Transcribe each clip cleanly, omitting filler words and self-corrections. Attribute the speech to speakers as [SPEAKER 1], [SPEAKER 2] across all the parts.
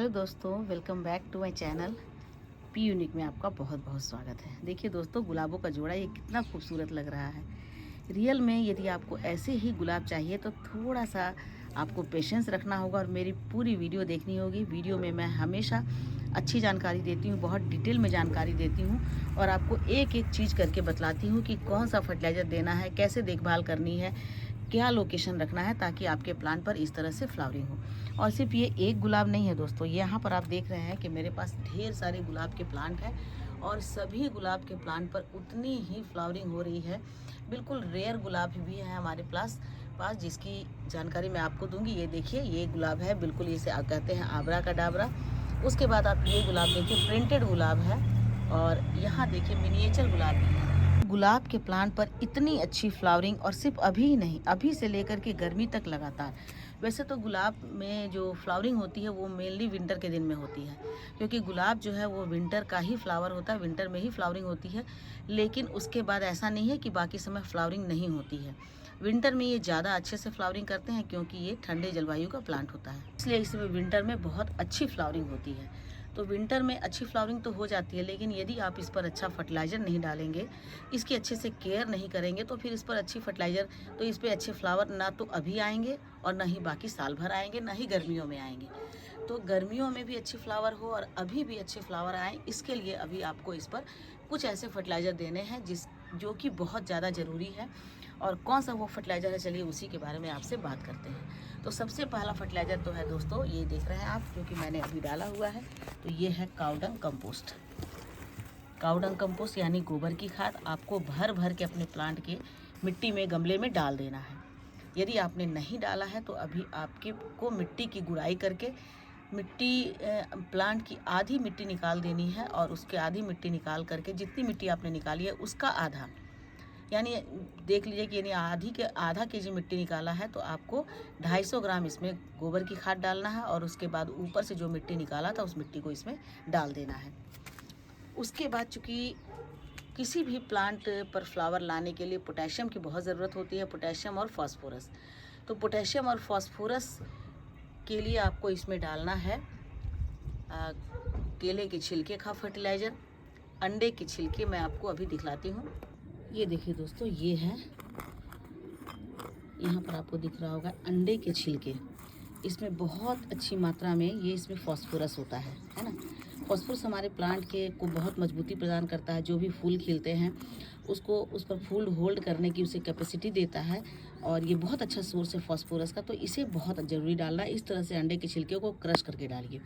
[SPEAKER 1] Hello दोस्तों, welcome back to my channel P unique में आपका बहुत बहुत स्वागत है। देखिए दोस्तों, गुलाबों का जोड़ा ये कितना खूबसूरत लग रहा है। रियल में यदि आपको ऐसे ही गुलाब चाहिए तो थोड़ा सा आपको पेशेंस रखना होगा और मेरी पूरी वीडियो देखनी होगी। वीडियो में मैं हमेशा अच्छी जानकारी देती हूँ, बहुत डिटेल में जानकारी देती हूँ और आपको एक एक चीज़ करके बतलाती हूँ कि कौन सा फर्टिलाइज़र देना है, कैसे देखभाल करनी है, क्या लोकेशन रखना है ताकि आपके प्लांट पर इस तरह से फ्लावरिंग हो। और सिर्फ ये एक गुलाब नहीं है दोस्तों, यहाँ पर आप देख रहे हैं कि मेरे पास ढेर सारे गुलाब के प्लांट हैं और सभी गुलाब के प्लांट पर उतनी ही फ्लावरिंग हो रही है। बिल्कुल रेयर गुलाब भी है हमारे पास जिसकी जानकारी मैं आपको दूंगी। ये देखिए, ये गुलाब है, बिल्कुल इसे कहते हैं आबरा का डाबरा। उसके बाद आप ये गुलाब देखिए, प्रिंटेड गुलाब है और यहाँ देखिए मिनिएचर गुलाब भी है। गुलाब के प्लांट पर इतनी अच्छी फ्लावरिंग और सिर्फ अभी ही नहीं, अभी से लेकर के गर्मी तक लगातार। वैसे तो गुलाब में जो फ्लावरिंग होती है वो मेनली विंटर के दिन में होती है, क्योंकि गुलाब जो है वो विंटर का ही फ्लावर होता है, विंटर में ही फ्लावरिंग होती है। लेकिन उसके बाद ऐसा नहीं है कि बाकी समय फ्लावरिंग नहीं होती है। विंटर में ये ज़्यादा अच्छे से फ्लावरिंग करते हैं क्योंकि ये ठंडे जलवायु का प्लांट होता है, इसलिए इसमें विंटर में बहुत अच्छी फ्लावरिंग होती है। तो विंटर में अच्छी फ्लावरिंग तो हो जाती है, लेकिन यदि आप इस पर अच्छा फर्टिलाइज़र नहीं डालेंगे, इसकी अच्छे से केयर नहीं करेंगे, तो फिर इस पर अच्छी फर्टिलाइज़र तो इस पर अच्छे फ्लावर ना तो अभी आएंगे और ना ही बाकी साल भर आएंगे, ना ही गर्मियों में आएंगे। तो गर्मियों में भी अच्छे फ्लावर हो और अभी भी अच्छे फ्लावर आए, इसके लिए अभी आपको इस पर कुछ ऐसे फर्टिलाइज़र देने हैं जो कि बहुत ज़्यादा ज़रूरी है। और कौन सा वो फर्टिलाइज़र है, चलिए उसी के बारे में आपसे बात करते हैं। तो सबसे पहला फर्टिलाइज़र तो है दोस्तों, ये देख रहे हैं आप, जो कि मैंने अभी डाला हुआ है। तो ये है काउडंग कंपोस्ट। काउडंग कंपोस्ट यानी गोबर की खाद आपको भर भर के अपने प्लांट के मिट्टी में, गमले में डाल देना है। यदि आपने नहीं डाला है तो अभी आपके को मिट्टी की गुड़ाई करके प्लांट की आधी मिट्टी निकाल देनी है और उसके आधी मिट्टी निकाल करके जितनी मिट्टी आपने निकाली है उसका आधा, यानी देख लीजिए कि यानी आधा केजी मिट्टी निकाला है तो आपको 250 ग्राम इसमें गोबर की खाद डालना है और उसके बाद ऊपर से जो मिट्टी निकाला था उस मिट्टी को इसमें डाल देना है। उसके बाद चूँकि किसी भी प्लांट पर फ्लावर लाने के लिए पोटेशियम की बहुत ज़रूरत होती है, पोटेशियम और फास्फोरस। तो पोटेशियम और फास्फोरस के लिए आपको इसमें डालना है केले के छिलके का फर्टिलाइज़र, अंडे के छिलके। मैं आपको अभी दिखलाती हूँ। ये देखिए दोस्तों, ये है, यहाँ पर आपको दिख रहा होगा अंडे के छिलके। इसमें बहुत अच्छी मात्रा में ये इसमें फास्फोरस होता है ना। फास्फोरस हमारे प्लांट के को बहुत मजबूती प्रदान करता है। जो भी फूल खिलते हैं उसको उस पर फूल होल्ड करने की उसे कैपेसिटी देता है और ये बहुत अच्छा सोर्स है फास्फोरस का। तो इसे बहुत ज़रूरी डालना है। इस तरह से अंडे के छिलके को क्रश करके डालिए।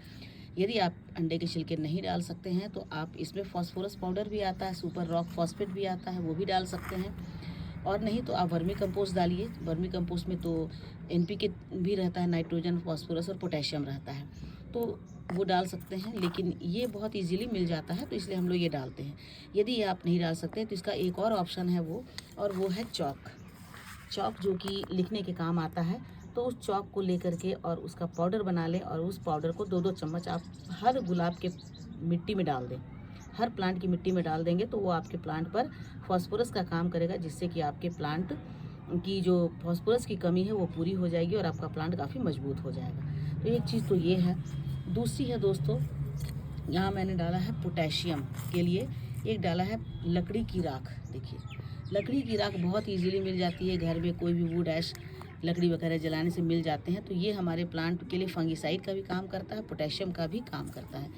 [SPEAKER 1] यदि आप अंडे के छिलके नहीं डाल सकते हैं तो आप इसमें फास्फोरस पाउडर भी आता है, सुपर रॉक फॉस्फेट भी आता है, वो भी डाल सकते हैं। और नहीं तो आप वर्मी कंपोस्ट डालिए। वर्मी कंपोस्ट में तो एनपीके भी रहता है, नाइट्रोजन, फास्फोरस और पोटेशियम रहता है, तो वो डाल सकते हैं। लेकिन ये बहुत इजीली मिल जाता है तो इसलिए हम लोग ये डालते हैं। यदि आप नहीं डाल सकते तो इसका एक और ऑप्शन है वो है चॉक। चॉक जो कि लिखने के काम आता है। तो उस चॉक को लेकर के और उसका पाउडर बना लें और उस पाउडर को 2-2 चम्मच आप हर गुलाब के मिट्टी में डाल दें। हर प्लांट की मिट्टी में डाल देंगे तो वो आपके प्लांट पर फास्फोरस का काम करेगा, जिससे कि आपके प्लांट की जो फास्फोरस की कमी है वो पूरी हो जाएगी और आपका प्लांट काफ़ी मजबूत हो जाएगा। तो एक चीज़ तो ये है। दूसरी है दोस्तों, यहाँ मैंने डाला है पोटेशियम के लिए, एक डाला है लकड़ी की राख। देखिए, लकड़ी की राख बहुत इजीली मिल जाती है, घर में कोई भी वुड ऐश लकड़ी वगैरह जलाने से मिल जाते हैं। तो ये हमारे प्लांट के लिए फंगिसाइड का भी काम करता है, पोटेशियम का भी काम करता है।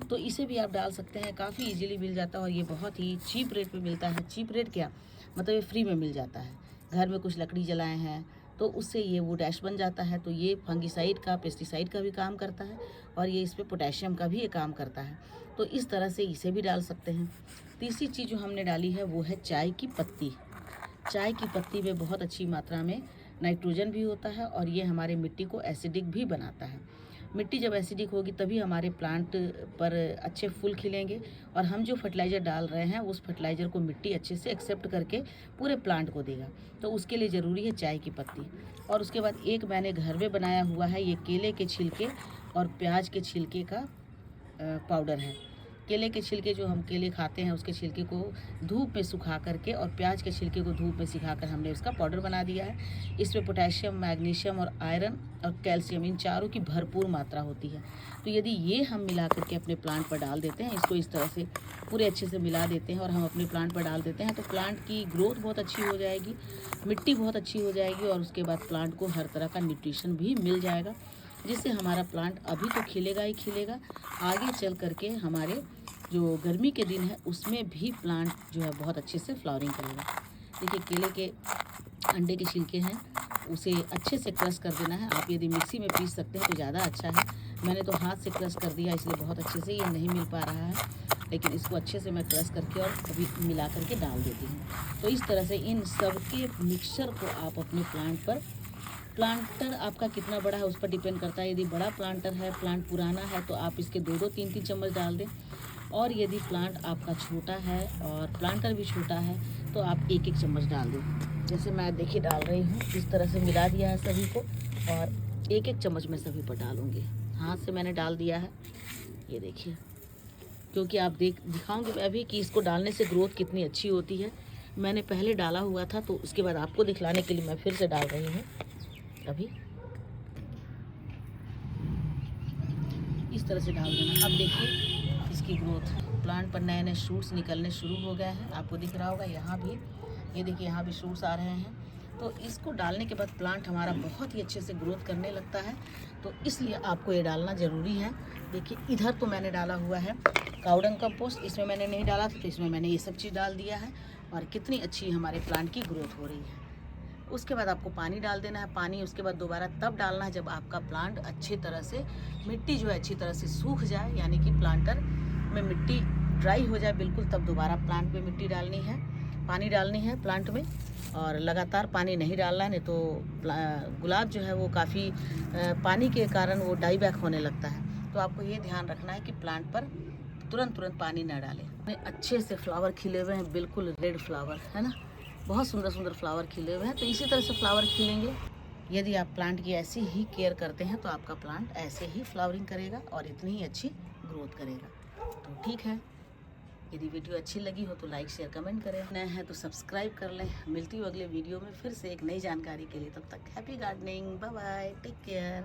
[SPEAKER 1] तो इसे भी आप डाल सकते हैं, काफ़ी इजीली मिल जाता है और ये बहुत ही चीप रेट पे मिलता है। चीप रेट क्या मतलब, ये फ्री में मिल जाता है। घर में कुछ लकड़ी जलाए हैं तो उससे ये वुड ऐश बन जाता है। तो ये फंगिसाइड का, पेस्टिसाइड का भी काम करता है और ये इसमें पोटेशियम का भी ये काम करता है। तो इस तरह से इसे भी डाल सकते हैं। तीसरी चीज़ जो हमने डाली है वो है चाय की पत्ती। चाय की पत्ती में बहुत अच्छी मात्रा में नाइट्रोजन भी होता है और ये हमारे मिट्टी को एसिडिक भी बनाता है। मिट्टी जब एसिडिक होगी तभी हमारे प्लांट पर अच्छे फूल खिलेंगे और हम जो फर्टिलाइज़र डाल रहे हैं उस फर्टिलाइज़र को मिट्टी अच्छे से एक्सेप्ट करके पूरे प्लांट को देगा। तो उसके लिए ज़रूरी है चाय की पत्ती। और उसके बाद एक मैंने घर में बनाया हुआ है, ये केले के छिलके और प्याज के छिलके का पाउडर है। केले के छिलके जो हम केले खाते हैं उसके छिलके को धूप में सुखा करके और प्याज के छिलके को धूप में सिखा कर हमने उसका पाउडर बना दिया है। इसमें पोटेशियम, मैग्नीशियम और आयरन और कैल्शियम, इन चारों की भरपूर मात्रा होती है। तो यदि ये हम मिला करके अपने प्लांट पर डाल देते हैं, इसको इस तरह से पूरे अच्छे से मिला देते हैं और हम अपने प्लांट पर डाल देते हैं, तो प्लांट की ग्रोथ बहुत अच्छी हो जाएगी, मिट्टी बहुत अच्छी हो जाएगी और उसके बाद प्लांट को हर तरह का न्यूट्रिशन भी मिल जाएगा, जिससे हमारा प्लांट अभी तो खिलेगा ही खिलेगा, आगे चल करके हमारे जो गर्मी के दिन है उसमें भी प्लांट जो है बहुत अच्छे से फ्लावरिंग करेगा। देखिए केले के अंडे के छिलके हैं, उसे अच्छे से क्रश कर देना है। आप यदि मिक्सी में पीस सकते हैं तो ज़्यादा अच्छा है। मैंने तो हाथ से क्रश कर दिया, इसलिए बहुत अच्छे से ये नहीं मिल पा रहा है, लेकिन इसको अच्छे से मैं क्रश करके और अभी मिला करके डाल देती हूँ। तो इस तरह से इन सब के मिक्सचर को आप अपने प्लांट पर, प्लांटर आपका कितना बड़ा है उस पर डिपेंड करता है। यदि बड़ा प्लांटर है, प्लांट पुराना है, तो आप इसके 2-2, 3-3 चम्मच डाल दें, और यदि प्लांट आपका छोटा है और प्लांटर भी छोटा है तो आप 1-1 चम्मच डाल दें। जैसे मैं देखिए डाल रही हूँ, इस तरह से मिला दिया है सभी को और 1-1 चम्मच मैं सभी पर डालूँगी। हाथ से मैंने डाल दिया है, ये देखिए, क्योंकि आप दिखाऊंगी मैं अभी कि इसको डालने से ग्रोथ कितनी अच्छी होती है। मैंने पहले डाला हुआ था तो उसके बाद आपको दिखलाने के लिए मैं फिर से डाल रही हूँ। अभी इस तरह से डाल देना। अब देखिए इसकी ग्रोथ, प्लांट पर नए नए शूट्स निकलने शुरू हो गए हैं, आपको दिख रहा होगा। यहाँ भी ये देखिए, यहाँ भी शूट्स आ रहे हैं। तो इसको डालने के बाद प्लांट हमारा बहुत ही अच्छे से ग्रोथ करने लगता है, तो इसलिए आपको ये डालना ज़रूरी है। देखिए इधर तो मैंने डाला हुआ है काउडंग कंपोस्ट, इसमें मैंने नहीं डाला था, तो इसमें मैंने ये सब चीज़ डाल दिया है और कितनी अच्छी हमारे प्लांट की ग्रोथ हो रही है। उसके बाद आपको पानी डाल देना है। पानी उसके बाद दोबारा तब डालना है जब आपका प्लांट अच्छी तरह से, मिट्टी जो है अच्छी तरह से सूख जाए, यानी कि प्लांटर में मिट्टी ड्राई हो जाए बिल्कुल, तब दोबारा प्लांट में मिट्टी डालनी है, पानी डालनी है प्लांट में। और लगातार पानी नहीं डालना है, नहीं तो गुलाब जो है वो काफ़ी पानी के कारण वो डाई बैक होने लगता है। तो आपको ये ध्यान रखना है कि प्लांट पर तुरंत पानी ना डालें। अच्छे से फ्लावर खिले हुए हैं, बिल्कुल रेड फ्लावर है ना, बहुत सुंदर सुंदर फ्लावर खिले हुए हैं। तो इसी तरह से फ्लावर खिलेंगे। यदि आप प्लांट की ऐसी ही केयर करते हैं तो आपका प्लांट ऐसे ही फ्लावरिंग करेगा और इतनी ही अच्छी ग्रोथ करेगा। तो ठीक है, यदि वीडियो अच्छी लगी हो तो लाइक, शेयर, कमेंट करें। नए हैं तो सब्सक्राइब कर लें। मिलती हूँ अगले वीडियो में फिर से एक नई जानकारी के लिए। तब तक happy gardening, bye bye, take care.